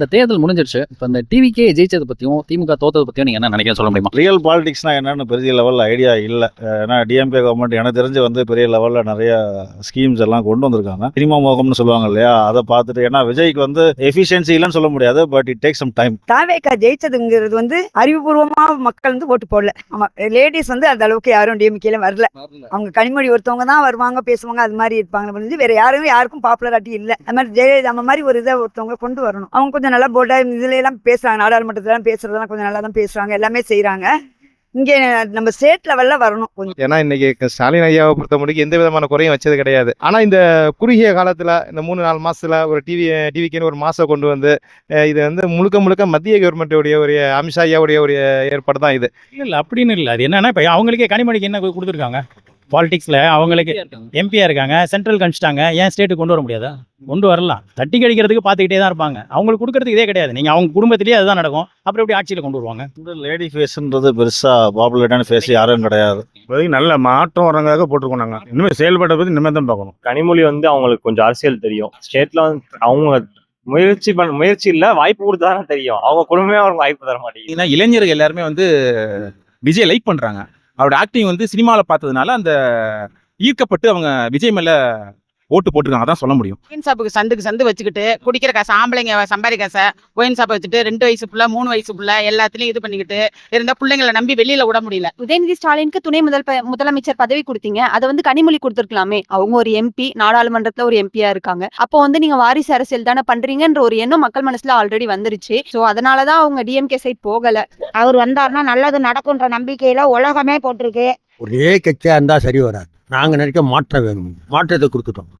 இந்த தேர்தல் முடிஞ்சிருச்சு. இப்ப இந்த டிவிகே ஜெயிச்சத பத்தியும், திமுக தோத்தத பத்தியும் நீங்க என்ன நினைக்கிறீங்க சொல்ல முடியுமா? ரியல் பாலிடிக்ஸ்னா என்னன்னு பெரிய லெவலில் ஐடியா இல்லை. ஏன்னா டிஎம்கே கவர்மெண்ட் எனக்கு தெரிஞ்சு வந்து பெரிய லெவலில் நிறைய ஸ்கீம்ஸ் எல்லாம் கொண்டு வந்திருக்காங்க. சினிமா மோகம்னு சொல்லுவாங்க இல்லையா, அதை பார்த்துட்டு ஏன்னா விஜய்க்கு வந்து எஃபிஷியன்சி இல்லைன்னு சொல்ல முடியாது, but it take some time. தாவேக்கா ஜெயிச்சதுங்கிறது வந்து அறிவுபூர்வமா மக்கள் வந்து ஓட்டு போடல. ஆமா, லேடிஸ் வந்து அந்த அளவுக்கு யாரும் டிஎம்கேல வரல. அவங்க கனிமொழி ஒருத்தவங்க தான் வருவாங்க, பேசுவாங்க, அது மாதிரி இருப்பாங்க. வேற யாருக்கும் பாப்புலராட்டி இல்லை. அது மாதிரி ஜெயலலிதா மாதிரி ஒரு இதை ஒருத்தவங்க கொண்டு வரணும். அவங்க கொஞ்சம் நல்லா போல்டா இதுல எல்லாம் பேசுறாங்க, நாடாளுமன்றத்துல எல்லாம் பேசுறதெல்லாம் கொஞ்சம் நல்லா தான் பேசுறாங்க, எல்லாமே செய்யறாங்க. இங்கே நம்ம ஸ்டேட் லெவல்ல வரணும் கொஞ்சம். ஏன்னா இன்னைக்கு ஸ்டாலின் ஐயாவை பொறுத்த முடியும் எந்த விதமான குறையும் வச்சது கிடையாது. ஆனா இந்த குறுகிய காலத்துல இந்த 3-4 மாசத்துல ஒரு டிவிக்குன்னு ஒரு மாசம் கொண்டு வந்து இது வந்து முழுக்க மத்திய கவர்மெண்ட்டுடைய ஒரு அமித்ஷா ஐயாவுடைய ஒரு ஏற்பாடு தான் இது. இல்லை அப்படின்னு இல்லை. அது என்னன்னா இப்போ அவங்களுக்கே கனிமொழிக்கு என்ன கொடுத்துருக்காங்க பாலிடிக்ஸில், அவங்களுக்கு எம்பியாக இருக்காங்க, சென்ட்ரல் கணிச்சிட்டாங்க. ஏன் ஸ்டேட்டுக்கு கொண்டு வர முடியாதா? கொண்டு வரலாம். தட்டி கழிக்கிறதுக்கு பார்த்துக்கிட்டே தான் இருப்பாங்க. அவங்களுக்கு கொடுக்கறதுக்கு இதே கிடையாது. நீங்கள் அவங்க குடும்பத்திலேயே அதுதான் நடக்கும். அப்புறம் எப்படி ஆட்சியில் கொண்டு வருவாங்க? லேடி ஃபேஸ்ன்றது பெருசாக பாப்புலரான ஃபேஸ் யாரும் கிடையாது. இப்போதைக்கு நல்ல மாற்றம் வரங்காக போட்டிருக்கோம். நாங்கள் இனிமேல் செயல்பட பற்றி இனிமேல் தான் பார்க்கணும். கனிமொழி வந்து அவங்களுக்கு கொஞ்சம் அரசியல் தெரியும். ஸ்டேட்ல வந்து அவங்க முயற்சி இல்லை, வாய்ப்பு கொடுத்தாதானே தெரியும். அவங்க குடும்பமே அவங்களுக்கு வாய்ப்பு தர மாட்டேங்குது. இளைஞர்கள் எல்லாருமே வந்து விஜய் லைக் பண்றாங்க. அவரோட ஆக்டிங் வந்து சினிமாவில் பார்த்ததுனால அந்த ஈர்க்கப்பட்டு அவங்க விஜய் மேல ஓட்டு போட்டுருக்காங்க, அதான் சொல்ல முடியும். ஒயின் ஷாப்புக்கு சந்து வச்சுக்கிட்டு குடிக்கிற காசு, ஆம்பளைங்க சம்பாதி காசை ஒயின் ஷாப்பை வச்சுட்டு 2 வயசு புள்ள 3 வயசு புள்ள எல்லாத்துலயும் இது பண்ணிக்கிட்டு இருந்த பிள்ளைங்களை நம்பி வெளியில விட முடியல. உதயநிதி ஸ்டாலினுக்கு துணை முதலமைச்சர் பதவி கொடுத்தீங்க, அதை வந்து கனிமொழி கொடுத்துருக்கலாமே. அவங்க ஒரு எம்பி, நாடாளுமன்றத்துல ஒரு எம்பியா இருக்காங்க. அப்போ வந்து நீங்க வாரிசு அரசியல் தானே பண்றீங்கன்ற ஒரு எண்ணம் மக்கள் மனசுல ஆல்ரெடி வந்துருச்சு. சோ அதனாலதான் அவங்க டிஎம்கே சைட் போகல. அவர் வந்தாருன்னா நல்லது நடக்கும்ன்ற நம்பிக்கையில உலகமே போட்டிருக்கு. ஒரே கட்சியா இருந்தா சரி வராது. நாங்க நினைக்க மாற்றம் வேணும், மாற்றத்தை கொடுத்துட்டோம்.